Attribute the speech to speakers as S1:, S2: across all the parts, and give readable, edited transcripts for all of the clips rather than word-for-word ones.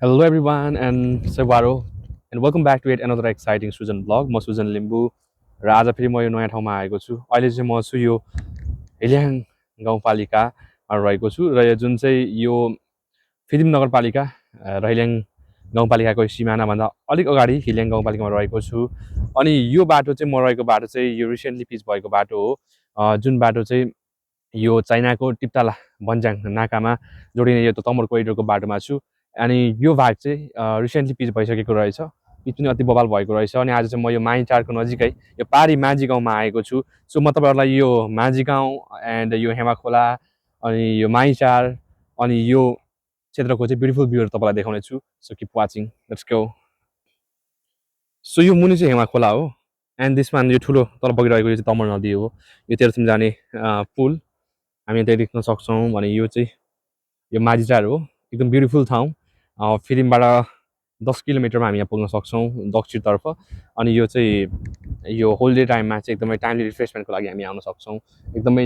S1: Hello everyone and Sevaro and welcome back to yet another exciting Sujan vlog. म सुजन लिम्बू र आज फेरि म यो नयाँ ठाउँमा आएको छु। अहिले चाहिँ म छु यो हिल्याङ गाउँपालिकामा रहेको छु र यो जुन चाहिँ यो फिदिम नगरपालिका र हिल्याङ गाउँपालिकाको सिमानाभन्दा अलिक अगाडि हिल्याङ गाउँपालिकामा रहेको छु। अनि यो बाटो चाहिँ म रहेको बाटो चाहिँ यो रिसेन्टली पिच भएको बाटो हो। जुन बाटो चाहिँ यो चाइनाको टिप्टाला भन्ज्याङ नाकामा जोडिने यो तमर कोरिडोरको बाटोमा छु। अनि यो भाग चाहिँ रिसेन्टली पिच भइसकेको रहेछ। पिच पनि अति बवाल भएको रहेछ। अनि आज चाहिँ म यो माइचारको नजिकै यो पारी माझी गाउँमा आएको छु। सो म तपाईँहरूलाई यो माझी गाउँ एन्ड यो हेमाखोला अनि यो माइचार अनि यो क्षेत्रको चाहिँ ब्युटिफुल भ्यूहरू तपाईँलाई देखाउने छु। So keep watching, let's go. So यो मुनि चाहिँ हेमाखोला हो एन्ड त्यसमा यो ठुलो तल बगिरहेको यो चाहिँ तमर नदी हो। यो तेह्रथुम जाने पुल हामी त्यहाँ देख्न सक्छौँ। भने यो चाहिँ यो माझीचार हो, एकदम ब्युटिफुल ठाउँ। फिरिमबाट 10 किलोमिटरमा हामी यहाँ पुग्न सक्छौँ दक्षिणतर्फ। अनि यो चाहिँ यो होलिडे टाइममा चाहिँ एकदमै टाइमली रिफ्रेसमेन्टको लागि हामी आउन सक्छौँ। एकदमै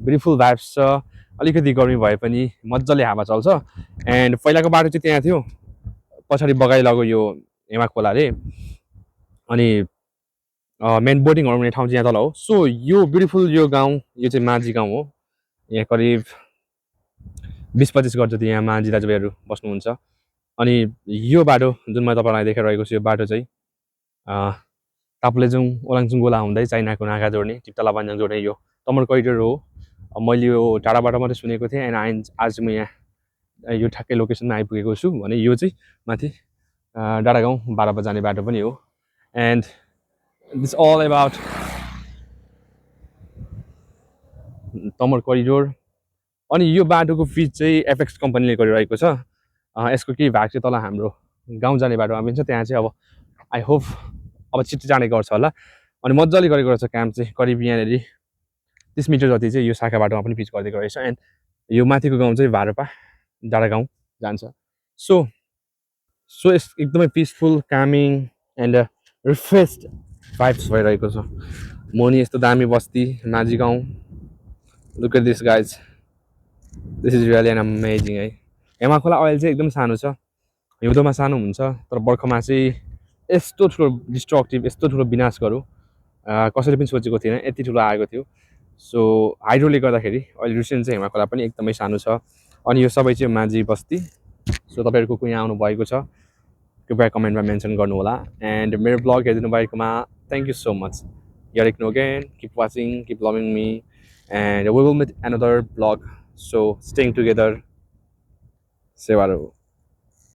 S1: ब्युटिफुल भाइब्स छ। अलिकति गर्मी भए पनि मजाले हावा चल्छ। एन्ड पहिलाको बाटो चाहिँ त्यहाँ थियो, पछाडि बगाइ लाग्यो यो हेमाखोला रे। अनि मेन बोटिङहरू हुने ठाउँ चाहिँ यहाँ तल हो। सो यो ब्युटिफुल यो गाउँ यो चाहिँ माझी गाउँ हो। यहाँ करिब 20-25 घर जति यहाँ माझी दाजुभाइहरू बस्नुहुन्छ। अनि यो बाटो जुन म तपाईँलाई देखाइरहेको छु यो बाटो चाहिँ ताप्लेजुङ ओलाङचुङ गोला हुँदै चाइनाको नाका जोड्ने टिप्टाला भन्ज्याङ जोड्ने यो तमर कोरिडोर हो। मैले यो टाढाबाट मात्रै सुनेको थिएँ एन्ड आज म यहाँ यो ठ्याक्कै लोकेसनमा आइपुगेको छु। भने यो चाहिँ माथि डाँडागाउँ 12 जाने बाटो पनि हो। एन्ड दिस अल एबाउट तमर कोरिडोर। अनि यो बाटोको फिच चाहिँ एफएक्स कम्पनीले गरिरहेको छ। यसको केही भाग चाहिँ तल हाम्रो गाउँ जाने बाटोमा पनि छ। त्यहाँ चाहिँ अब आई होप अब छिट्टो जाने गर्छ होला। अनि मजाले गरेको रहेछ काम चाहिँ। करिब यहाँनिर 30 मिटर जति चाहिँ यो शाखा बाटोमा पनि पिच गरिदिएको रहेछ। एन्ड यो माथिको गाउँ चाहिँ भारोपा डाँडा गाउँ जान्छ। सो एकदमै peaceful calming and refreshed vibes भइरहेको छ। मोनी यस्तो दामी बस्ती माझी गाउँ। Look at this guys, this is really an amazing है। हेमाखोला अहिले चाहिँ एकदम सानो छ, हिउँदोमा सानो हुन्छ तर बर्खामा चाहिँ यस्तो ठुलो डिस्ट्रक्टिभ यस्तो ठुलो विनाशहरू कसैले पनि सोचेको थिएन यति ठुलो आएको थियो। सो हाइड्रोले गर्दाखेरि अहिले रिसेन्ट चाहिँ हेमाखोला पनि एकदमै सानो छ। अनि यो सबै चाहिँ माझी बस्ती। सो तपाईँहरूको कोही यहाँ आउनुभएको छ कृपया कमेन्टमा मेन्सन गर्नु होला। एन्ड मेरो ब्लग हेरिदिनु भएकोमा thank you so much. Yarik no again, keep watching, keep loving me, and we will meet another vlog. So staying together. Sevaro.